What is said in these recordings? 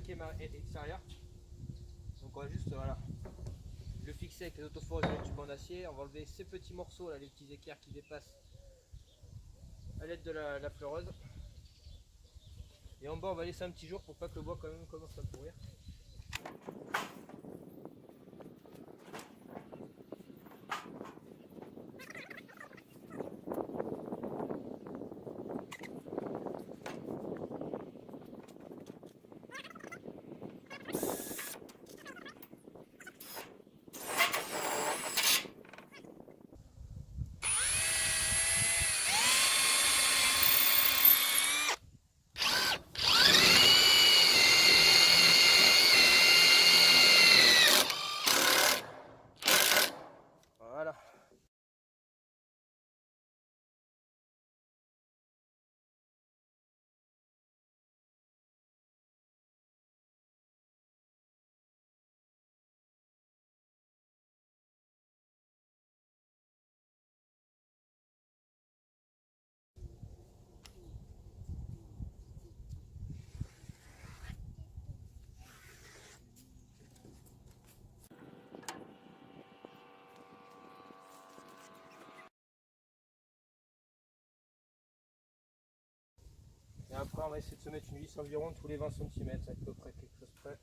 plaqué extérieur. Donc on va juste voilà, le fixer avec les autoforages de tube en acier. On va enlever ces petits morceaux là, les petits équerres qui dépassent à l'aide de la fleureuse. Et en bas on va laisser un petit jour pour pas que le bois quand même commence à pourrir. Voilà. Et après on va essayer de se mettre une vis environ tous les 20 cm, à peu près quelque chose près.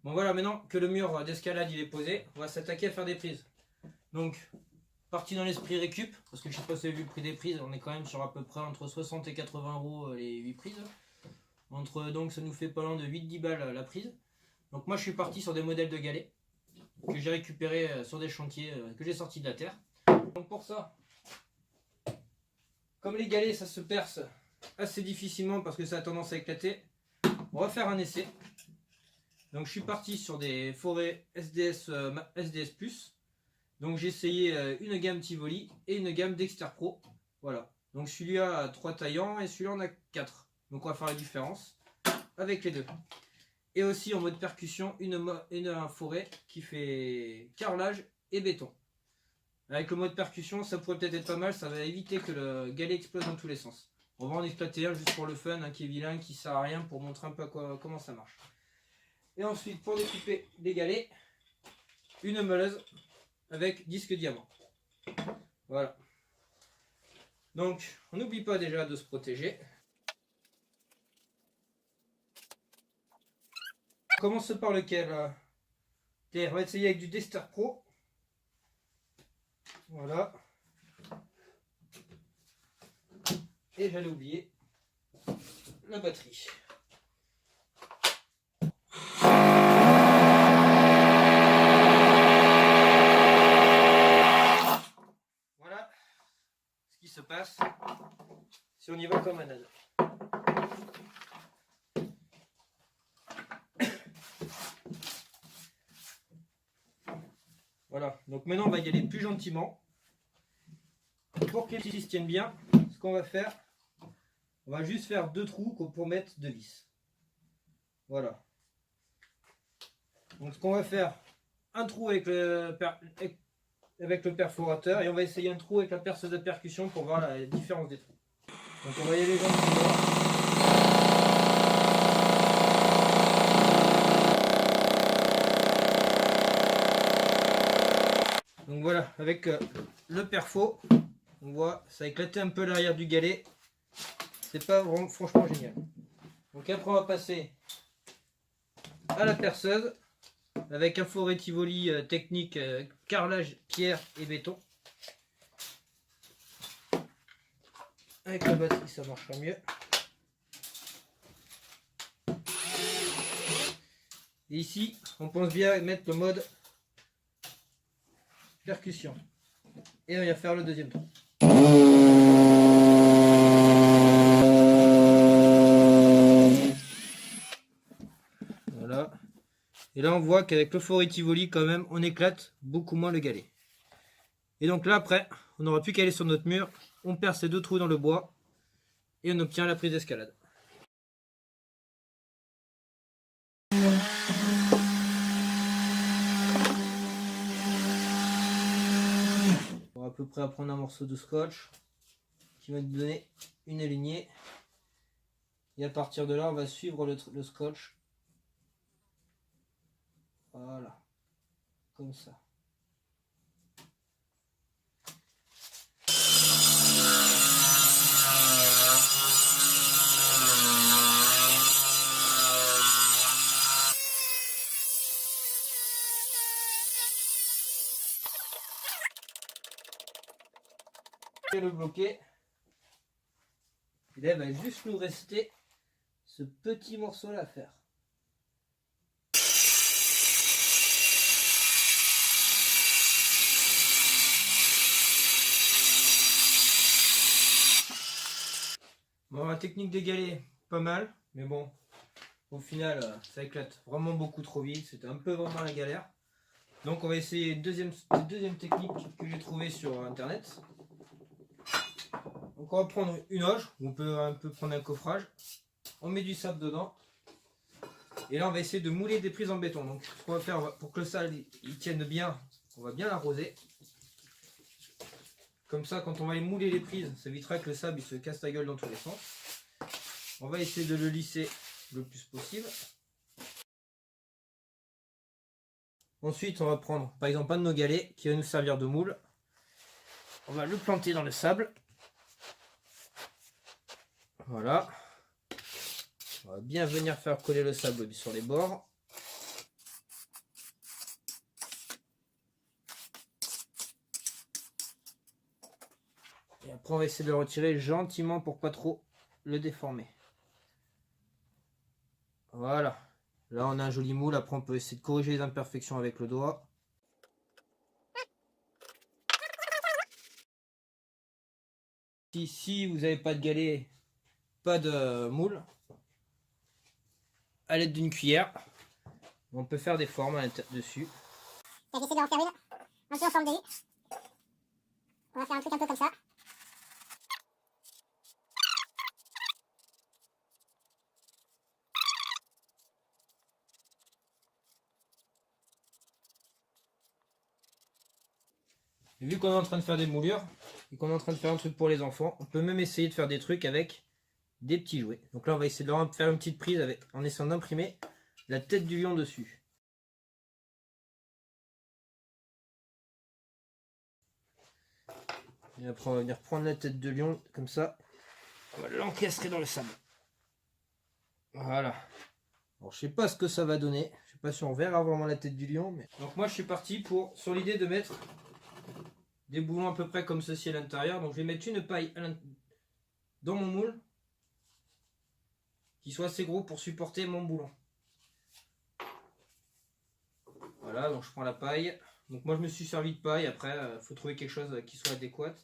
Bon voilà, maintenant que le mur d'escalade il est posé, on va s'attaquer à faire des prises. Donc parti dans l'esprit récup, parce que je sais pas si vous avez vu le prix des prises, on est quand même sur à peu près entre 60 et 80 euros les 8 prises. Donc ça nous fait pas loin de 8-10 balles la prise. Donc moi je suis parti sur des modèles de galets que j'ai récupérés sur des chantiers que j'ai sortis de la terre. Donc pour ça, comme les galets ça se perce assez difficilement parce que ça a tendance à éclater, on va faire un essai. Donc je suis parti sur des forêts SDS, SDS+. Donc j'ai essayé une gamme Tivoli et une gamme Dexter Pro. Voilà. Donc celui-là a 3 taillants et celui-là en a 4. Donc on va faire la différence avec les deux. Et aussi en mode percussion, une forêt qui fait carrelage et béton. Avec le mode percussion, ça pourrait peut-être être pas mal, ça va éviter que le galet explose dans tous les sens. On va en exploiter un juste pour le fun, qui est vilain, qui sert à rien pour montrer un peu comment ça marche. Et ensuite, pour découper les galets, une meuleuse avec disque diamant. Voilà. Donc, on n'oublie pas déjà de se protéger. On commence par lequel on va essayer avec du Dexter Pro. Voilà. Et j'allais oublier la batterie. Voilà ce qui se passe si on y va comme un âne. Voilà, donc maintenant on va y aller plus gentiment. Pour qu'ils se tiennent bien, ce qu'on va faire, on va juste faire 2 trous pour mettre 2 vis. Voilà. Donc ce qu'on va faire, un trou avec le perforateur et on va essayer un trou avec la perceuse de percussion pour voir la différence des trous. Donc on va y aller gentiment. Donc voilà, avec le perfo, on voit ça a éclaté un peu l'arrière du galet. C'est pas vraiment, franchement génial. Donc après on va passer à la perceuse avec un forêt Tivoli technique carrelage, pierre et béton. Avec la batterie ça marchera mieux. Et ici on pense bien mettre le mode percussion. Et on va faire le deuxième trou. Voilà. Et là on voit qu'avec le forêt Tivoli quand même on éclate beaucoup moins le galet. Et donc là après on n'aura plus qu'à aller sur notre mur, on perce ces 2 trous dans le bois et on obtient la prise d'escalade. On va à peu près à prendre un morceau de scotch qui va nous donner une lignée. Et à partir de là on va suivre le scotch. Voilà, comme ça. Et le bloquer. Et là il va juste nous rester ce petit morceau là à faire. Bon, la technique des galets, pas mal, mais bon, au final, ça éclate vraiment beaucoup trop vite. C'était un peu vraiment la galère. Donc, on va essayer une deuxième technique que j'ai trouvée sur internet. Donc, on va prendre une hoge, on peut un peu prendre un coffrage. On met du sable dedans. Et là, on va essayer de mouler des prises en béton. Donc, ce qu'on va faire pour que le sable il tienne bien, on va bien l'arroser. Comme ça, quand on va mouler les prises, ça évitera que le sable il se casse la gueule dans tous les sens. On va essayer de le lisser le plus possible. Ensuite, on va prendre par exemple un de nos galets qui va nous servir de moule. On va le planter dans le sable. Voilà. On va bien venir faire coller le sable sur les bords. Et après on va essayer de le retirer gentiment pour pas trop le déformer. Voilà. Là on a un joli moule. Après on peut essayer de corriger les imperfections avec le doigt. Si vous n'avez pas de galet, pas de moule, à l'aide d'une cuillère, on peut faire des formes dessus. J'essaie de en faire une un peu en forme de U. On va faire un truc un peu comme ça. Et vu qu'on est en train de faire des moulures et qu'on est en train de faire un truc pour les enfants, on peut même essayer de faire des trucs avec des petits jouets. Donc là on va essayer de leur faire une petite prise en essayant d'imprimer la tête du lion dessus. Et après on va venir prendre la tête de lion comme ça. On va l'encastrer dans le sable. Voilà. Alors je sais pas ce que ça va donner. Je sais pas si on verra vraiment la tête du lion. Mais... Donc moi je suis parti sur l'idée de mettre des boulons à peu près comme ceci à l'intérieur. Donc je vais mettre une paille dans mon moule qui soit assez gros pour supporter mon boulon. Voilà, donc je prends la paille. Donc moi je me suis servi de paille. Après il faut trouver quelque chose qui soit adéquat.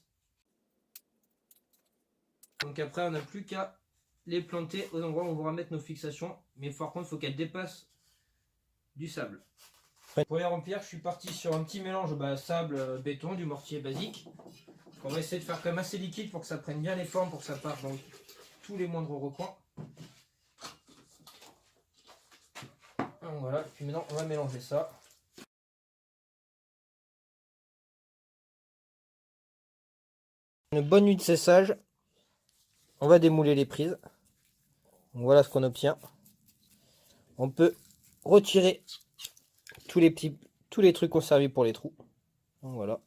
Donc après on n'a plus qu'à les planter aux endroits où on va mettre nos fixations. Mais par contre il faut qu'elles dépassent du sable. Pour les remplir, je suis parti sur un petit mélange sable, béton, du mortier basique. On va essayer de faire quand même assez liquide pour que ça prenne bien les formes, pour que ça parte dans tous les moindres recoins. Donc voilà, puis maintenant on va mélanger ça. Une bonne nuit de séchage. On va démouler les prises. Donc voilà ce qu'on obtient. On peut retirer tous les trucs qu'on servi pour les trous. Donc voilà.